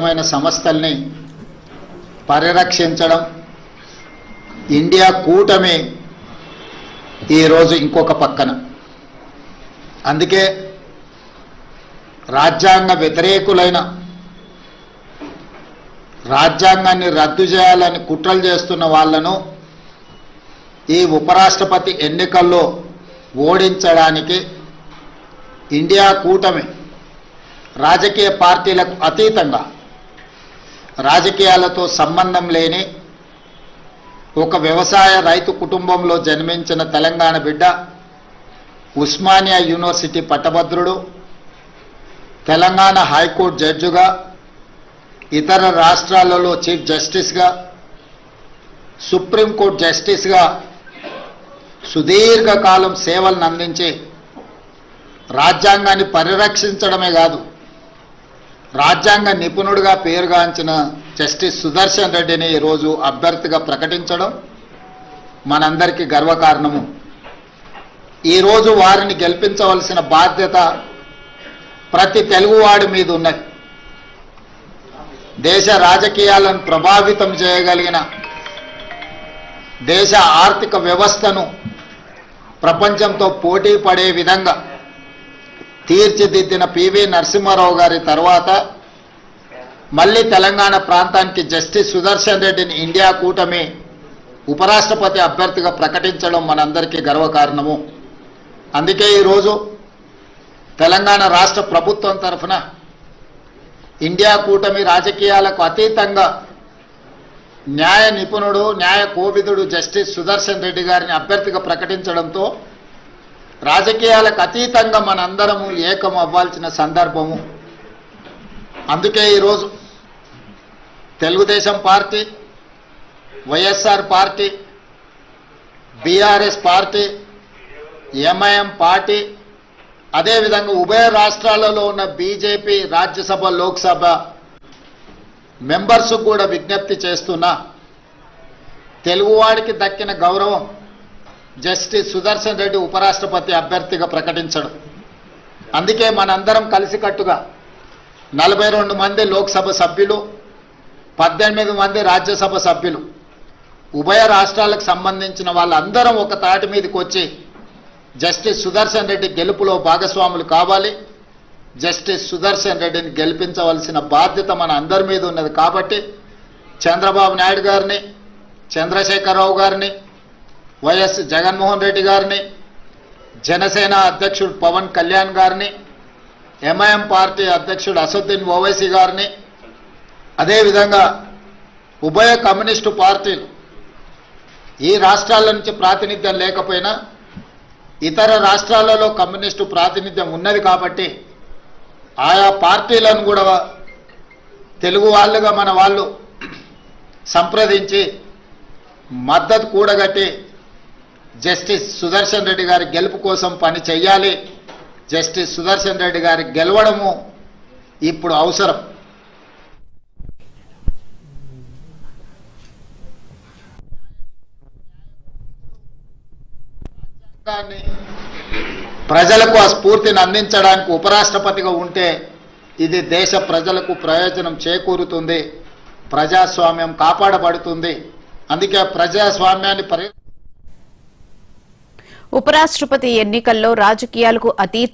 ప్రజాస్వామ్యబద్ధమైన సంస్థల్ని పరిరక్షించడం ఇండియా కూటమి ఈరోజు ఇంకొక పక్కన. అందుకే రాజ్యాంగ వ్యతిరేకులైన, రాజ్యాంగాన్ని రద్దు చేయాలని కుట్రలు చేస్తున్న వాళ్ళను ఈ ఉపరాష్ట్రపతి ఎన్నికల్లో ఓడించడానికి ఇండియా కూటమి రాజకీయ పార్టీలకు అతీతంగా, రాజకీయాలతో సంబంధం లేని ఒక వ్యవసాయ రైతు కుటుంబంలో జన్మించిన తెలంగాణ బిడ్డ, ఉస్మానియా యూనివర్సిటీ పట్టభద్రుడు, తెలంగాణ హైకోర్టు జడ్జిగా, ఇతర రాష్ట్రాలలో చీఫ్ జస్టిస్గా, సుప్రీంకోర్టు జస్టిస్గా సుదీర్ఘకాలం సేవలను అందించి రాజ్యాంగాన్ని పరిరక్షించడమే కాదు, రాజ్యాంగ నిపుణుడిగా పేరుగాంచిన జస్టిస్ సుదర్శన్ రెడ్డిని ఈరోజు అభ్యర్థిగా ప్రకటించడం మనందరికీ గర్వకారణము. ఈరోజు వారిని గెలిపించవలసిన బాధ్యత ప్రతి తెలుగువాడి మీద ఉన్నది. దేశ రాజకీయాలను ప్రభావితం చేయగలిగిన, దేశ ఆర్థిక వ్యవస్థను ప్రపంచంతో పోటీ పడే విధంగా తీర్చిదిద్దిన పివి నరసింహారావు గారి తర్వాత మళ్ళీ తెలంగాణ ప్రాంతానికి జస్టిస్ సుదర్శన్ రెడ్డిని ఇండియా కూటమి ఉపరాష్ట్రపతి అభ్యర్థిగా ప్రకటించడం మనందరికీ గర్వకారణము. అందుకే ఈరోజు తెలంగాణ రాష్ట్ర ప్రభుత్వం తరఫున ఇండియా కూటమి రాజకీయాలకు అతీతంగా న్యాయ నిపుణుడు, న్యాయ కోవిదుడు జస్టిస్ సుదర్శన్ రెడ్డి గారిని అభ్యర్థిగా ప్రకటించడంతో రాజకీయాలకు అతీతంగా మనందరము ఏకం అవ్వాల్సిన సందర్భము. అందుకే ఈరోజు Telugu Desam party, YSR party, BRS party, MIM party, అదేవిధంగా ఉభయ రాష్ట్రాలలో ఉన్న బీజేపీ రాజ్యసభ, లోక్సభ మెంబర్స్ కూడా విజ్ఞప్తి చేస్తున్నా, తెలుగువాడికి దక్కిన గౌరవం జస్టిస్ సుదర్శన్ రెడ్డి ఉపరాష్ట్రపతి అభ్యర్థిగా ప్రకటించడం. అందుకే మనందరం కలిసికట్టుగా 42 మంది లోక్సభ సభ్యులు, 18 మంది రాజ్యసభ సభ్యులు, ఉభయ రాష్ట్రాలకు సంబంధించిన వాళ్ళందరం ఒక తాటి మీదకి వచ్చి జస్టిస్ సుదర్శన్ రెడ్డి గెలుపులో భాగస్వాములు కావాలి. జస్టిస్ సుదర్శన్ రెడ్డిని గెలిపించవలసిన బాధ్యత మన అందరి మీద ఉన్నది. కాబట్టి చంద్రబాబు నాయుడు గారిని, చంద్రశేఖరరావు గారిని, వైఎస్ జగన్మోహన్ రెడ్డి గారిని, జనసేన అధ్యక్షుడు పవన్ కళ్యాణ్ గారిని, ఎంఐఎం పార్టీ అధ్యక్షుడు అసదుద్దీన్ ఓవైసీ గారిని, అదేవిధంగా ఉభయ కమ్యూనిస్టు పార్టీలు, ఈ రాష్ట్రాల నుంచి ప్రాతినిధ్యం లేకపోయినా ఇతర రాష్ట్రాలలో కమ్యూనిస్టు ప్రాతినిధ్యం ఉన్నది కాబట్టి ఆయా పార్టీలను కూడా తెలుగు వాళ్ళుగా మన వాళ్ళు సంప్రదించి మద్దతు కూడగట్టి జస్టిస్ సుదర్శన్ రెడ్డి గారి గెలుపు కోసం పని చేయాలి. జస్టిస్ సుదర్శన్ రెడ్డి గారి గెలవడము ఇప్పుడు అవసరం. ప్రజలకు ఆ స్ఫూర్తిని అందించడానికి ఉపరాష్ట్రపతిగా ఉంటే ఇది దేశ ప్రజలకు ప్రయోజనం చేకూరుతుంది, ప్రజాస్వామ్యం కాపాడబడుతుంది. అందుకే ప్రజాస్వామ్యాన్ని ఉపరాష్ట్రపతి ఎన్నికల్లో రాజకీయాలకు అతీత